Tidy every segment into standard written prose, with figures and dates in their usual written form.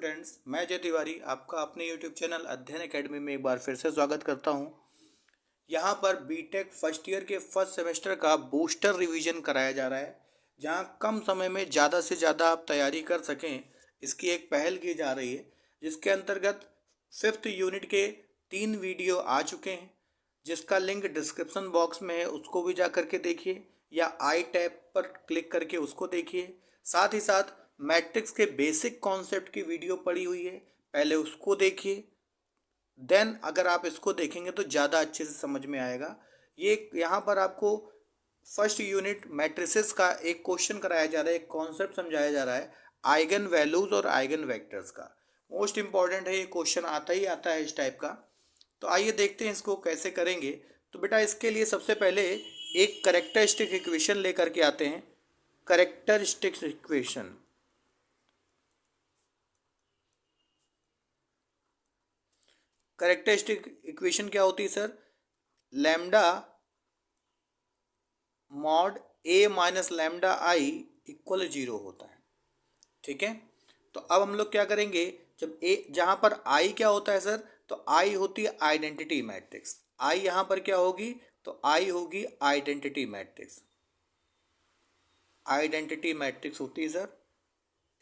Students, मैं जय तिवारी आपका अपने यूट्यूब चैनल अध्ययन एकेडमी में एक बार फिर से स्वागत करता हूं। यहां पर बीटेक फर्स्ट ईयर के फर्स्ट सेमेस्टर का बूस्टर रिवीजन कराया जा रहा है, जहां कम समय में ज़्यादा से ज़्यादा आप तैयारी कर सकें, इसकी एक पहल की जा रही है। जिसके अंतर्गत फिफ्थ यूनिट के 3 वीडियो आ चुके हैं, जिसका लिंक डिस्क्रिप्शन बॉक्स में है, उसको भी जा करके देखिए या आई टैब पर क्लिक करके उसको देखिए। साथ ही साथ मैट्रिक्स के बेसिक कॉन्सेप्ट की वीडियो पड़ी हुई है, पहले उसको देखिए। देन अगर आप इसको देखेंगे तो ज़्यादा अच्छे से समझ में आएगा। ये यहाँ पर आपको फर्स्ट यूनिट मैट्रिसेस का एक क्वेश्चन कराया जा रहा है, एक कॉन्सेप्ट समझाया जा रहा है आइगन वैल्यूज और आइगन वेक्टर्स का। मोस्ट इंपॉर्टेंट है, ये क्वेश्चन आता ही आता है इस टाइप का। तो आइए देखते हैं इसको कैसे करेंगे। तो बेटा इसके लिए सबसे पहले एक करेक्टरिस्टिक इक्वेशन लेकर के आते हैं। करेक्टरिस्टिक इक्वेशन, करेक्टरिस्टिक इक्वेशन क्या होती है sir? Lambda mod A minus lambda I equal 0 होता है। ठीक है, तो अब हम लोग क्या करेंगे, जब ए जहाँ पर आई क्या होता है सर, तो आई होती है आइडेंटिटी मैट्रिक्स। आई यहाँ पर क्या होगी, तो आई होगी आइडेंटिटी मैट्रिक्स। आइडेंटिटी मैट्रिक्स होती है सर।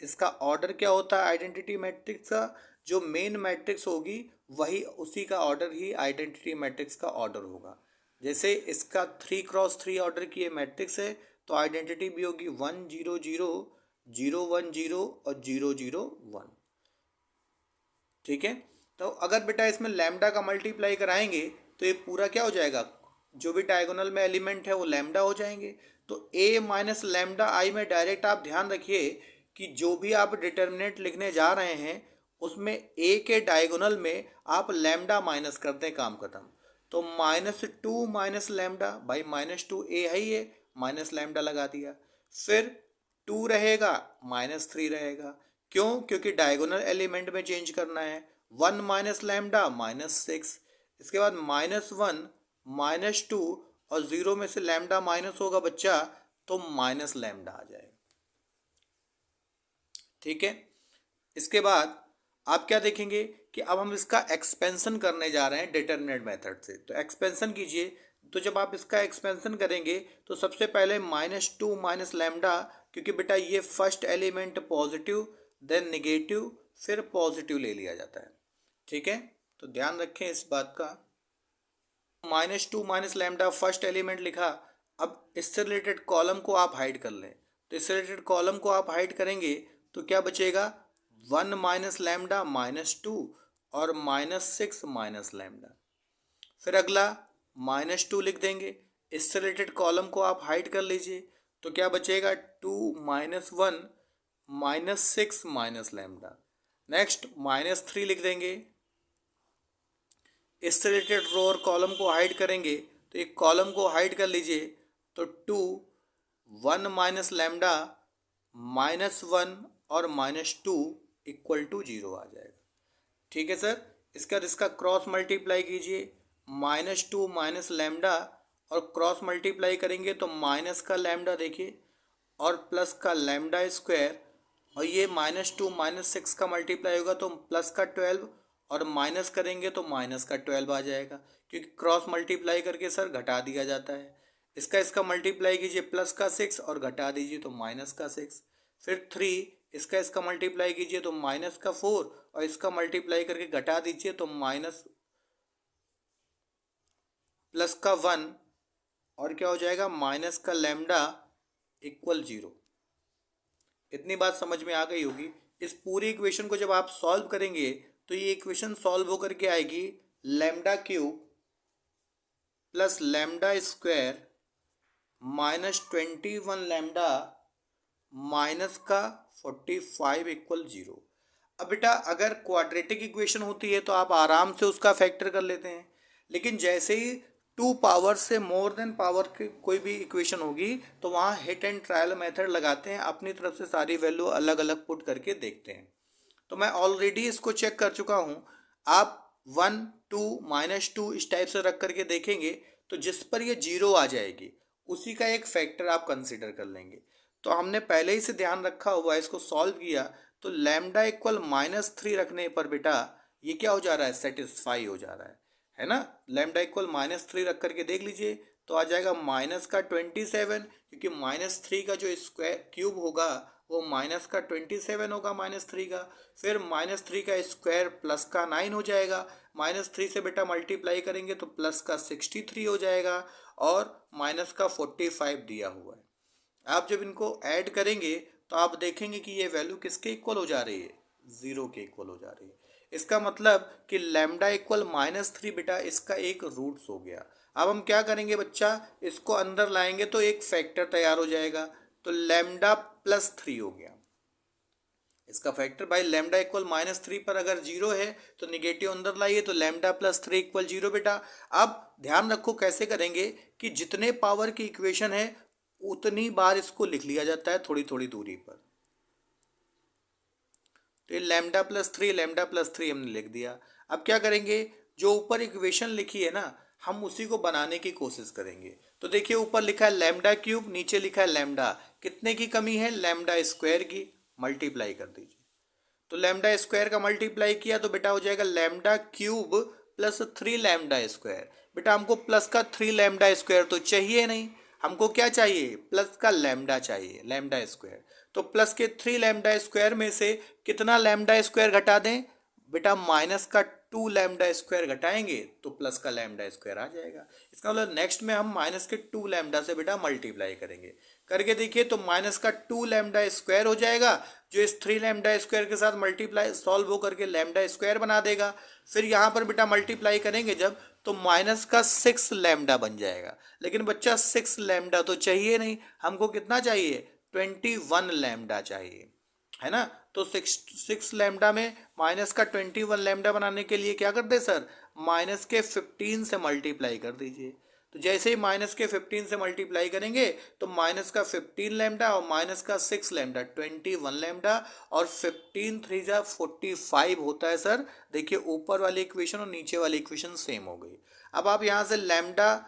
इसका ऑर्डर क्या होता है आइडेंटिटी मैट्रिक्स का? जो मेन मैट्रिक्स होगी वही उसी का ऑर्डर ही आइडेंटिटी मैट्रिक्स का ऑर्डर होगा। जैसे इसका 3x3 ऑर्डर की ये मैट्रिक्स है, तो आइडेंटिटी भी होगी 1 0 0 0 1 0 और 0 0 1। ठीक है, तो अगर बेटा इसमें लैम्डा का मल्टीप्लाई कराएंगे तो ये पूरा क्या हो जाएगा, जो भी डायगोनल में एलिमेंट है वो लैम्डा हो जाएंगे। तो ए माइनस लैम्डा आई में डायरेक्ट आप ध्यान रखिए कि जो भी आप डिटर्मिनेंट लिखने जा रहे हैं उसमें ए के डायगोनल में आप लैम्डा माइनस कर दें, काम खत्म। तो -2 माइनस लैम्डा, भाई -2 ए है ही है, माइनस लैम्डा लगा दिया। फिर 2 रहेगा, -3 रहेगा। क्यों? क्योंकि डायगोनल एलिमेंट में चेंज करना है। 1 माइनस लैम्डा -6। इसके बाद -1 -2 और 0 में से लैम्डा माइनस होगा बच्चा, तो माइनस लैम्डा आ जाएगा। ठीक है, इसके बाद आप क्या देखेंगे कि अब हम इसका एक्सपेंशन करने जा रहे हैं डिटर्मिनेंट मेथड से। तो एक्सपेंशन कीजिए। तो जब आप इसका एक्सपेंशन करेंगे तो सबसे पहले -2 माइनस लैम्डा, क्योंकि बेटा ये first element positive then negative फिर पॉजिटिव ले लिया जाता है। ठीक है, तो ध्यान रखें इस बात का। -2 माइनस लैम्डा फर्स्ट एलिमेंट लिखा। अब इससे रिलेटेड कॉलम को आप हाइड कर लें। तो इससे रिलेटेड कॉलम को आप हाइड करेंगे तो क्या बचेगा, 1 माइनस लैम्डा -2 और -6 माइनस लैम्डा। फिर अगला -2 लिख देंगे। इससे रिलेटेड कॉलम को आप हाइड कर लीजिए तो क्या बचेगा, 2 -1 -6 माइनस लैम्डा। नेक्स्ट -3 लिख देंगे। इससे रिलेटेड रो और कॉलम को हाइड करेंगे तो एक कॉलम को हाइड कर लीजिए तो 2 1 माइनस लैम्डा -1 और -2 इक्वल टू 0 आ जाएगा। ठीक है सर, इसके बाद इसका क्रॉस मल्टीप्लाई कीजिए। -2 माइनस लैम्डा और क्रॉस मल्टीप्लाई करेंगे तो माइनस का लैम्डा देखिए और प्लस का लैम्डा स्क्वायर, और ये -2 -6 का मल्टीप्लाई होगा तो प्लस का 12 और माइनस करेंगे तो माइनस का 12 आ जाएगा, क्योंकि क्रॉस मल्टीप्लाई करके सर घटा दिया जाता है। इसका मल्टीप्लाई कीजिए प्लस का 6 और घटा दीजिए तो माइनस का 6। फिर 3, इसका मल्टीप्लाई कीजिए तो माइनस का 4 और इसका मल्टीप्लाई करके घटा दीजिए तो माइनस प्लस का 1 और क्या हो जाएगा, माइनस का लैम्डा इक्वल 0। इतनी बात समझ में आ गई होगी। इस पूरी इक्वेशन को जब आप सॉल्व करेंगे तो ये इक्वेशन सॉल्व होकर के आएगी lambda cube plus lambda square -21 lambda minus का 45 इक्वल 0। अब बेटा अगर क्वाड्रेटिक इक्वेशन होती है तो आप आराम से उसका फैक्टर कर लेते हैं, लेकिन जैसे ही 2 पावर से मोर देन पावर की कोई भी इक्वेशन होगी तो वहाँ हिट एंड ट्रायल मेथड लगाते हैं, अपनी तरफ से सारी वैल्यू अलग अलग पुट करके देखते हैं। तो मैं ऑलरेडी इसको चेक कर चुका हूँ। आप 1 2 -2 इस टाइप से रख करके देखेंगे तो जिस पर ये 0 आ जाएगी उसी का एक फैक्टर आप कंसिडर कर लेंगे। तो हमने पहले ही से ध्यान रखा हुआ है, इसको सॉल्व किया तो लैम्डा इक्वल -3 रखने पर बेटा ये क्या हो जा रहा है, सेटिस्फाई हो जा रहा है ना। लैम्डा इक्वल -3 रख करके देख लीजिए तो आ जाएगा -27, क्योंकि -3 का जो स्क्वायर क्यूब होगा वो -27 होगा -3 का। फिर -3 का स्क्वायर +9 हो जाएगा। -3 से बेटा मल्टीप्लाई करेंगे तो +63 हो जाएगा, और -45 दिया हुआ है। आप जब इनको ऐड करेंगे तो आप देखेंगे कि ये वैल्यू किसके इक्वल हो जा रही है, 0 के इक्वल हो जा रही है। इसका मतलब कि लैम्डा इक्वल -3 बेटा इसका एक रूट्स हो गया। अब हम क्या करेंगे बच्चा, इसको अंदर लाएंगे तो एक फैक्टर तैयार हो जाएगा, तो लैम्डा +3 हो गया इसका फैक्टर। भाई लैम्डा इक्वल -3 पर अगर 0 है तो निगेटिव अंदर लाइए, तो लैम्डा +3 इक्वल 0 बेटा। अब ध्यान रखो कैसे करेंगे कि जितने पावर की इक्वेशन है उतनी बार इसको लिख लिया जाता है थोड़ी थोड़ी दूरी पर। तो ये लैम्डा+3 हमने लिख दिया। अब क्या करेंगे, जो ऊपर इक्वेशन लिखी है ना हम उसी को बनाने की कोशिश करेंगे। तो देखिए ऊपर लिखा है लैम्डा क्यूब, नीचे लिखा है लैम्डा, कितने की कमी है, लैम्डा स्क्वायर की। मल्टीप्लाई कर दीजिए, तो लैम्डा स्क्वायर का मल्टीप्लाई किया तो बेटा हो जाएगा लैम्डा क्यूब +3 लैम्डा स्क्वायर। बेटा हमको प्लस का 3 लैम्डा स्क्वायर तो चाहिए नहीं, हमको क्या चाहिए, प्लस का लैम्डा चाहिए, लैम्डा स्क्वायर। तो प्लस के 3 लैम्डा स्क्वायर में से कितना लैम्डा स्क्वायर घटा दें, बेटा माइनस का 2 लैम्डा स्क्वायर घटाएंगे तो प्लस का लैम्डा स्क्वायर आ जाएगा। इसका मतलब नेक्स्ट में हम माइनस के 2 लैम्डा से बेटा मल्टीप्लाई करेंगे। करके देखिए तो माइनस का 2 लैम्डा स्क्वायर हो जाएगा, जो इस 3 लैम्डा स्क्वायर के साथ मल्टीप्लाई सॉल्व हो करके लैम्डा स्क्वायर बना देगा। फिर यहाँ पर बेटा मल्टीप्लाई करेंगे जब, तो माइनस का 6 लैम्डा बन जाएगा। लेकिन बच्चा 6 लैम्डा तो चाहिए नहीं, हमको कितना चाहिए, 21 लैम्डा चाहिए, है ना। तो 6 लैम्डा में माइनस का 21 लैम्डा बनाने के लिए क्या कर दे सर, माइनस के 15 से मल्टीप्लाई कर दीजिए। तो जैसे ही माइनस के 15 से मल्टीप्लाई करेंगे तो माइनस का 15 लैम्डा और माइनस का 6 लैम्डा 21 लैम्डा, और 15 3 जा 45 होता है सर। देखिए ऊपर वाली इक्वेशन और नीचे वाली इक्वेशन सेम हो गई। अब आप यहाँ से लैम्डा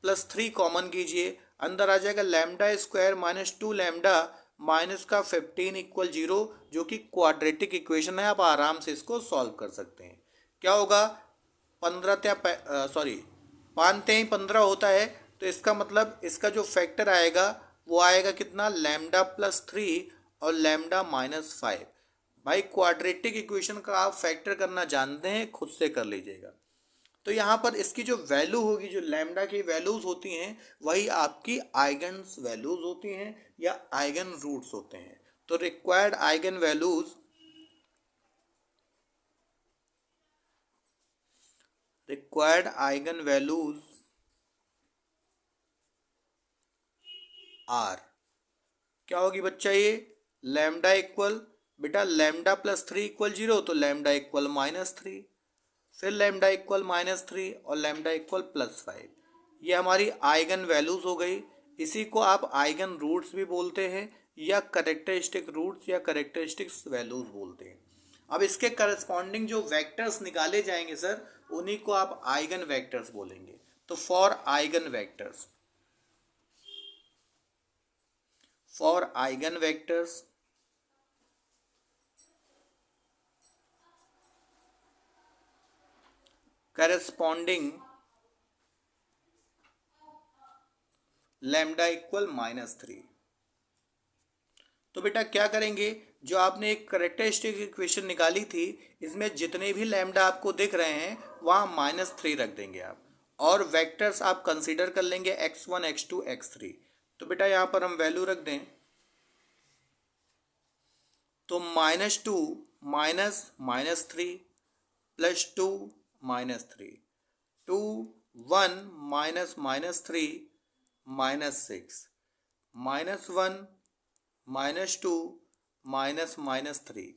+3 कॉमन कीजिए, अंदर आ जाएगा लैम्डा स्क्वायर -2 लैम्डा माइनस का 15 इक्वल 0, जो कि क्वाड्रेटिक इक्वेशन है। आप आराम से इसको सॉल्व कर सकते हैं। क्या होगा, 5 होता है, तो इसका मतलब इसका जो फैक्टर आएगा वो आएगा कितना, लैम्डा +3 और लैम्डा -5। भाई क्वाड्रेटिक इक्वेशन का आप फैक्टर करना जानते हैं, खुद से कर लीजिएगा। तो यहाँ पर इसकी जो वैल्यू होगी, जो लैम्डा की वैल्यूज होती हैं वही आपकी आइगन्स वैल्यूज होती हैं या आइगन रूट्स होते हैं। तो रिक्वायर्ड आइगन वैल्यूज आर क्या होगी बच्चा, ये लैम्डा इक्वल, बेटा लैम्डा +3 इक्वल 0, तो लैम्डा इक्वल -3, फिर लैम्डा इक्वल -3 और लैम्डा इक्वल +5। ये हमारी आइगन वैल्यूज हो गई। इसी को आप आइगन रूट्स भी बोलते हैं, या करेक्टरिस्टिक रूट्स या करेक्टरिस्टिक्स वैल्यूज बोलते हैं। अब इसके करस्पॉन्डिंग जो वेक्टर्स निकाले जाएंगे सर, उन्हीं को आप आइगन वेक्टर्स बोलेंगे। तो for eigen vectors corresponding lambda equal -3, तो बेटा क्या करेंगे, जो आपने एक करेक्टरिस्टिक इक्वेशन निकाली थी इसमें जितने भी लैम्डा आपको दिख रहे हैं वहाँ -3 रख देंगे आप, और वेक्टर्स आप कंसीडर कर लेंगे x1 x2 x3। तो बेटा यहाँ पर हम वैल्यू रख दें, तो -2 -3 +2 -3, 2 1 -3 -6, -1 -2 -3,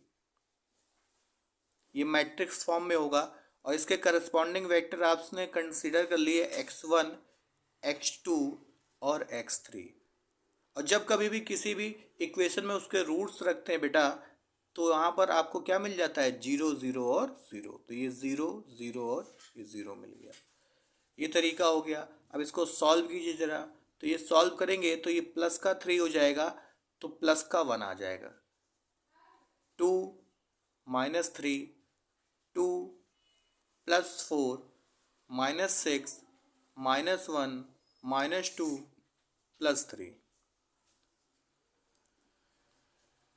ये मैट्रिक्स फॉर्म में होगा। और इसके करस्पॉन्डिंग वेक्टर आपने कंसीडर कर लिए x1 x2 और x3। और जब कभी भी किसी भी इक्वेशन में उसके रूट्स रखते हैं बेटा, तो यहाँ पर आपको क्या मिल जाता है, 0 0 और 0। तो ये 0 0 और ये 0 मिल गया। ये तरीका हो गया। अब इसको सॉल्व कीजिए ज़रा, तो ये सॉल्व करेंगे तो ये +3 हो जाएगा, तो +1 आ जाएगा। 2 -3 2 +4 -6 -1 -2 +3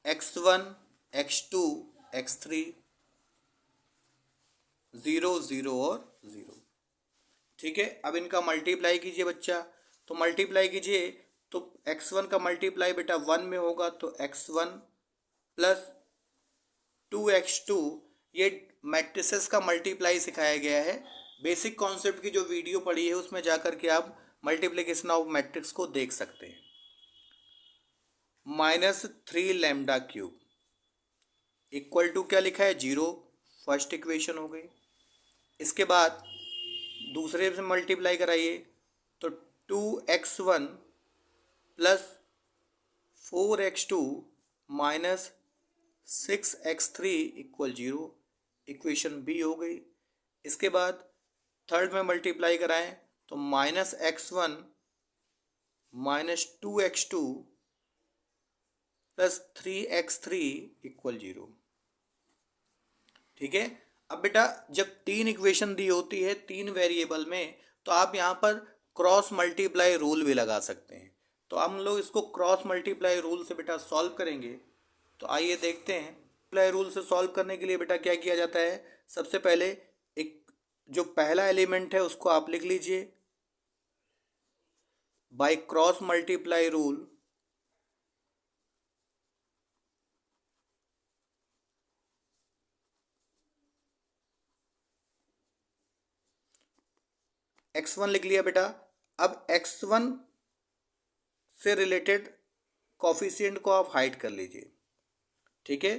x1 x2 x3 0 0 और 0। ठीक है, अब इनका मल्टीप्लाई कीजिए बच्चा। तो मल्टीप्लाई कीजिए तो x1 का मल्टीप्लाई बेटा 1 में होगा तो x1 प्लस 2x2। ये मैट्रिसेस का मल्टीप्लाई सिखाया गया है। बेसिक कॉन्सेप्ट की जो वीडियो पढ़ी है उसमें जाकर के आप मल्टीप्लिकेशन ऑफ मैट्रिक्स को देख सकते हैं। -3 लैम्डा क्यूब इक्वल टू क्या लिखा है 0, फर्स्ट इक्वेशन हो गई। इसके बाद दूसरे से मल्टीप्लाई कराइए तो 2x1 plus 4x2 minus 6x3 equal 0, equation B हो गई। इसके बाद थर्ड में मल्टीप्लाई कराएं तो -x1 -2x2 plus 3x3 equal 0। ठीक है, अब बेटा जब तीन इक्वेशन दी होती है तीन वेरिएबल में तो आप यहाँ पर क्रॉस मल्टीप्लाई रूल भी लगा सकते हैं। तो हम लोग इसको क्रॉस मल्टीप्लाई रूल से बेटा सॉल्व करेंगे। तो आइए देखते हैं। मल्टीप्लाई रूल से सॉल्व करने के लिए बेटा क्या किया जाता है, सबसे पहले एक जो पहला एलिमेंट है उसको आप लिख लीजिए by cross multiply rule. x1 लिख लिया बेटा। अब x1 से रिलेटेड कॉफिशिएंट को आप हाइड कर लीजिए। ठीक है,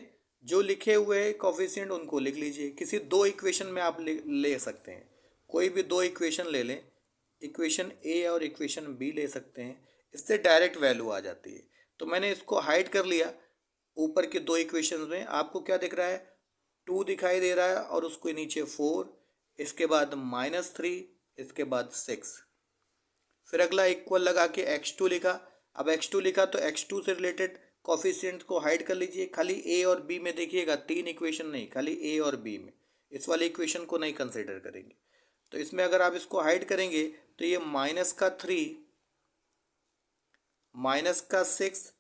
जो लिखे हुए कॉफिशिएंट उनको लिख लीजिए। किसी दो इक्वेशन में आप ले सकते हैं, कोई भी दो इक्वेशन ले लें, इक्वेशन ए और इक्वेशन बी ले सकते हैं, इससे डायरेक्ट वैल्यू आ जाती है। तो मैंने इसको हाइड कर लिया। ऊपर के दो इक्वेशन में आपको क्या दिख रहा है, 2 दिखाई दे रहा है और उसके नीचे 4, इसके बाद -3, इसके बाद 6। फिर अगला इक्वल लगा के x2 लिखा। अब x2 लिखा तो x2 से रिलेटेड कॉफिशिएंट को हाइड कर लीजिए। खाली a और b में देखिएगा, तीन इक्वेशन नहीं, खाली a और b में, इस वाले इक्वेशन को नहीं कंसिडर करेंगे। तो इसमें अगर आप इसको हाइड करेंगे तो ये -3 -6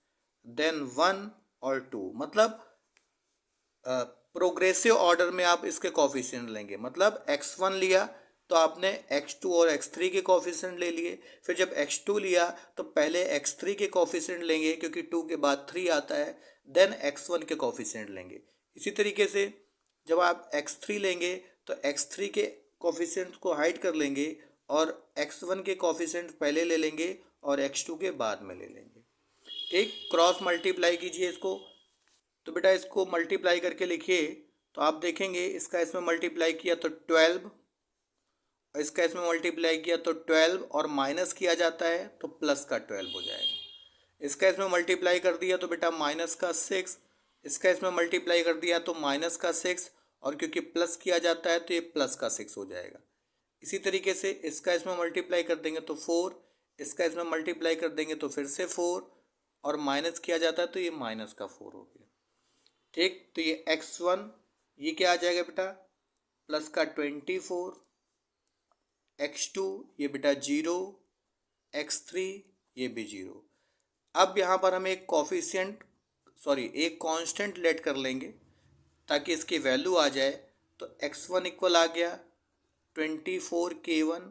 देन 1 और 2, मतलब प्रोग्रेसिव ऑर्डर में आप इसके कॉफिशिएंट लेंगे। मतलब x1 लिया तो आपने x2 और x3 के कॉफिशिएंट ले लिए। फिर जब x2 लिया तो पहले x3 के कॉफिशिएंट लेंगे क्योंकि 2 के बाद 3 आता है, देन x1 के कॉफिशिएंट लेंगे। इसी तरीके से जब आप x3 लेंगे तो x3 के कॉफिशिएंट को हाइड कर लेंगे और x1 के कॉफिशिएंट पहले ले लेंगे और x2 के बाद में ले लेंगे। ठीक, क्रॉस मल्टीप्लाई कीजिए इसको। तो बेटा इसको मल्टीप्लाई करके लिखिए तो आप देखेंगे इसका इसमें मल्टीप्लाई किया तो 12 और इसका इसमें मल्टीप्लाई किया तो 12 और माइनस किया जाता है तो प्लस का 12 हो जाएगा। इसका इसमें मल्टीप्लाई कर दिया तो बेटा -6, इसका इसमें मल्टीप्लाई कर दिया तो -6 और क्योंकि प्लस किया जाता है तो ये +6 हो जाएगा। इसी तरीके से इसका इसमें मल्टीप्लाई कर देंगे तो 4, इसका इसमें मल्टीप्लाई कर देंगे तो फिर से 4 और माइनस किया जाता है तो ये -4 हो गया। ठीक, तो ये x1 ये क्या आ जाएगा बेटा +24, x2 ये बेटा 0, x3 ये भी 0। अब यहाँ पर हम एक एक कांस्टेंट लेट कर लेंगे ताकि इसकी वैल्यू आ जाए। तो x1 इक्वल आ गया 24k1,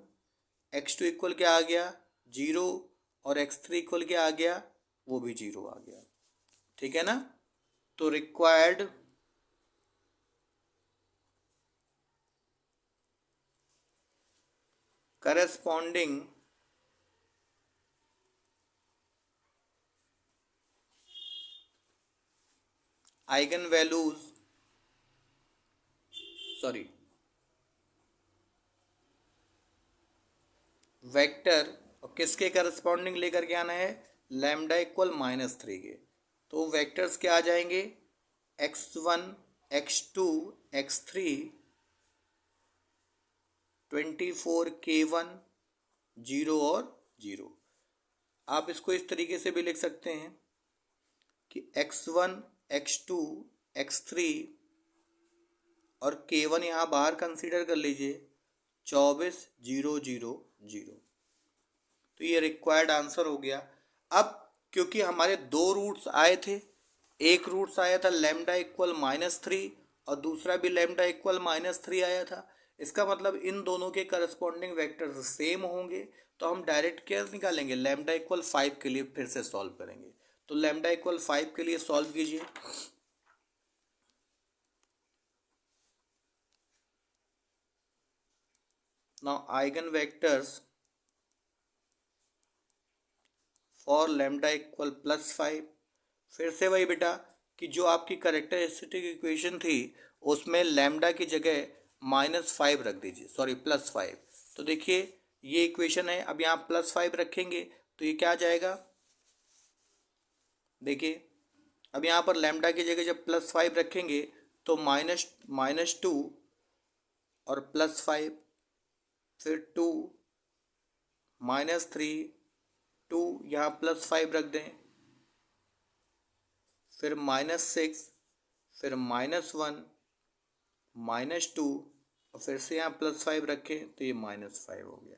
x2 इक्वल क्या आ गया 0 और x3 इक्वल क्या आ गया, वो भी 0 आ गया। ठीक है ना। तो required corresponding eigen values vector और किसके करस्पॉन्डिंग लेकर के आना है, लैम्डा इक्वल -3 के। तो वेक्टर्स क्या आ जाएंगे x1 x2 x3 24k1 0 और 0। आप इसको इस तरीके से भी लिख सकते हैं कि x1 x2 x3 और k1 यहाँ बाहर कंसीडर कर लीजिए 24,000। तो ये रिक्वायर्ड आंसर हो गया। अब क्योंकि हमारे दो रूट्स आए थे, एक रूट्स आया था लैम्डा इक्वल -3 और दूसरा भी लैम्डा इक्वल -3 आया था, इसका मतलब इन दोनों के करस्पॉन्डिंग वेक्टर्स सेम होंगे। तो हम डायरेक्ट क्या निकालेंगे, लैम्डा इक्वल 5 के लिए फिर से सॉल्व करेंगे। तो लैम्डा इक्वल 5 के लिए सॉल्व कीजिए। Now eigen vectors for lambda equal +5। फिर से वही बेटा कि जो आपकी करेक्टरिस्टिक इक्वेशन थी उसमें लैम्डा की जगह -5 रख दीजिए, सॉरी +5। तो देखिए ये इक्वेशन है, अब यहाँ +5 रखेंगे तो ये क्या आ जाएगा, देखिए अब यहाँ पर लैम्डा की जगह जब +5 रखेंगे तो -2 और +5, फिर 2 -3 2 यहाँ +5 रख दें, फिर -6, फिर -1 -2 और फिर से यहाँ +5 रखें तो ये -5 हो गया।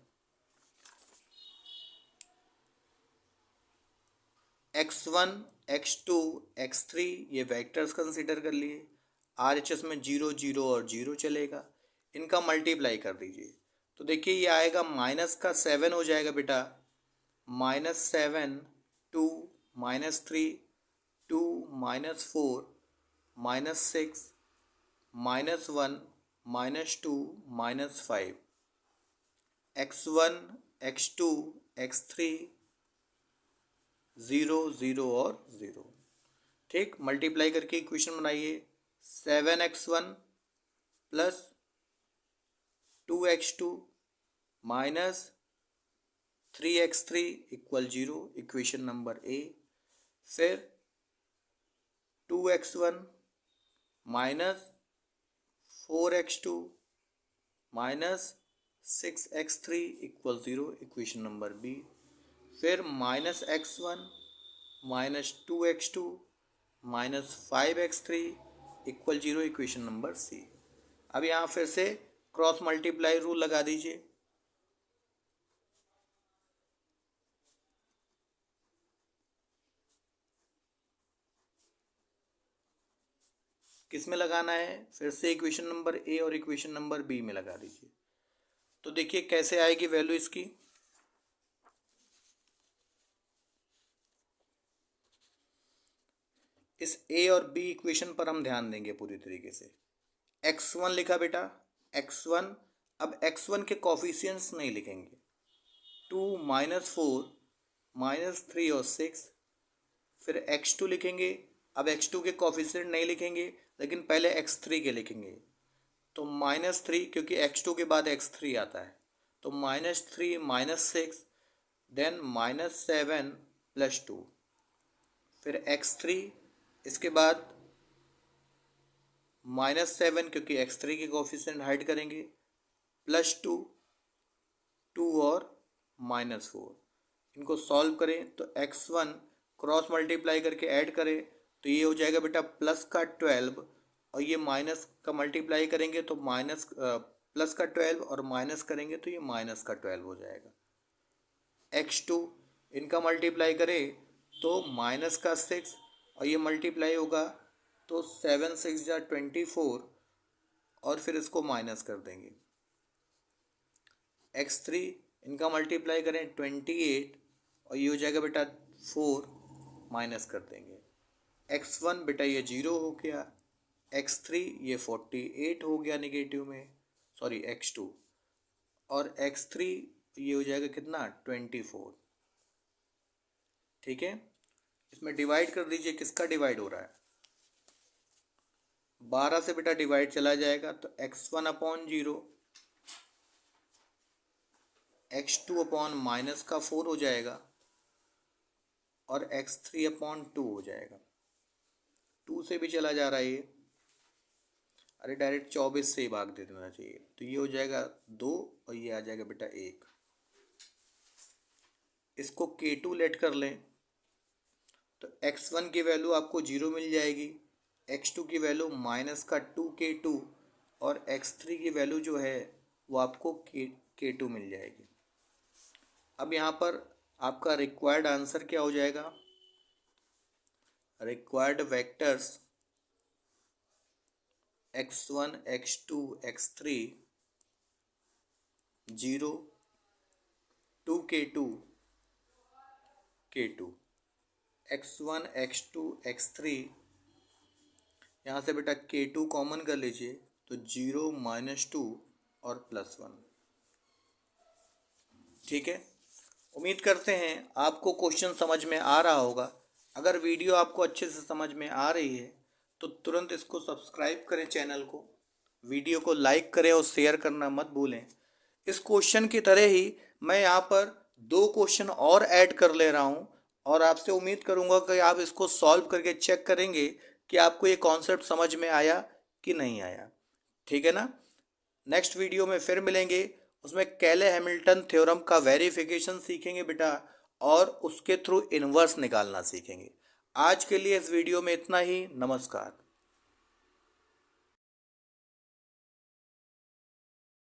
x1 x2 x3 ये वेक्टर्स कंसीडर कर लिए, RHS में 0 0 और 0 चलेगा, इनका मल्टीप्लाई कर दीजिए। तो देखिए ये आएगा -7 हो जाएगा बेटा, -7 2 -3 2 -4 -6 -1 -2 -5, x1 x2 x3 0 0 और 0। ठीक, मल्टीप्लाई करके इक्वेशन बनाइए, 7x1 plus 2x2 minus 3x3 equal 0, equation number A. फिर 2x1 minus 4x2 minus 6x3 equal 0, equation number B. फिर -x1 -2x2 -5x3 equal 0, equation number C. अब यहाँ फिर से क्रॉस मल्टीप्लाई रूल लगा दीजिए। किस में लगाना है, फिर से इक्वेशन नंबर ए और इक्वेशन नंबर बी में लगा दीजिए। तो देखिए कैसे आएगी वैल्यू इसकी, इस ए और बी इक्वेशन पर हम ध्यान देंगे पूरी तरीके से। x1 लिखा बेटा, x1, अब x1 के कॉफिशियंट्स नहीं लिखेंगे, 2 -4 -3 और 6। फिर x2 लिखेंगे, अब x2 के कॉफिशियंट नहीं लिखेंगे लेकिन पहले x3 के लिखेंगे। तो -3 क्योंकि x2 के बाद x3 आता है, तो -3 -6 देन -7 +2। फिर x3, इसके बाद -7 क्योंकि x3 के कोफिशिएंट हाइड करेंगे, +2 2 और -4। इनको सॉल्व करें तो x1 क्रॉस मल्टीप्लाई करके ऐड करें तो ये हो जाएगा बेटा प्लस का 12, और ये माइनस का मल्टीप्लाई करेंगे तो माइनस प्लस का 12 और माइनस करेंगे तो ये माइनस का 12 हो जाएगा। x2 इनका मल्टीप्लाई करें तो माइनस का 6 और ये मल्टीप्लाई होगा तो 7 6 जा 24 और फिर इसको माइनस कर देंगे। x3 इनका मल्टीप्लाई करें 28 और ये हो जाएगा बेटा 4, माइनस कर देंगे। x1 बेटा ये 0 हो गया, x3 ये 48 हो गया निगेटिव में, सॉरी x2, और x3 ये हो जाएगा कितना 24। ठीक है, इसमें डिवाइड कर दीजिए, किसका डिवाइड हो रहा है, 12 से बेटा डिवाइड चला जाएगा तो x1/0, x2/-4 हो जाएगा और x3/2 हो जाएगा। 2 से भी चला जा रहा है ये, अरे डायरेक्ट 24 से ही भाग दे देना चाहिए, तो ये हो जाएगा 2 और ये आ जाएगा बेटा 1। इसको K2 लेट कर लें तो x1 की वैल्यू आपको 0 मिल जाएगी x2 की वैल्यू माइनस का 2k2 और x3 की वैल्यू जो है वो आपको k2 मिल जाएगी। अब यहाँ पर आपका रिक्वायर्ड आंसर क्या हो जाएगा? Required vectors x1 x2 x3 0 2k2 k2 x1 x2 x3 यहाँ से बेटा k2 कॉमन कर लीजिए तो 0 -2 और +1। ठीक है, उम्मीद करते हैं आपको क्वेश्चन समझ में आ रहा होगा। अगर वीडियो आपको अच्छे से समझ में आ रही है तो तुरंत इसको सब्सक्राइब करें चैनल को, वीडियो को लाइक करें और शेयर करना मत भूलें। इस क्वेश्चन की तरह ही मैं यहाँ पर 2 क्वेश्चन और ऐड कर ले रहा हूँ और आपसे उम्मीद करूँगा कि आप इसको सॉल्व करके चेक करेंगे कि आपको ये कॉन्सेप्ट समझ में आया कि नहीं आया। ठीक है ना? नेक्स्ट वीडियो में फिर मिलेंगे, उसमें कैले हैमिल्टन थ्योरम का वेरिफिकेशन सीखेंगे बेटा और उसके थ्रू इन्वर्स निकालना सीखेंगे। आज के लिए इस वीडियो में इतना ही। नमस्कार।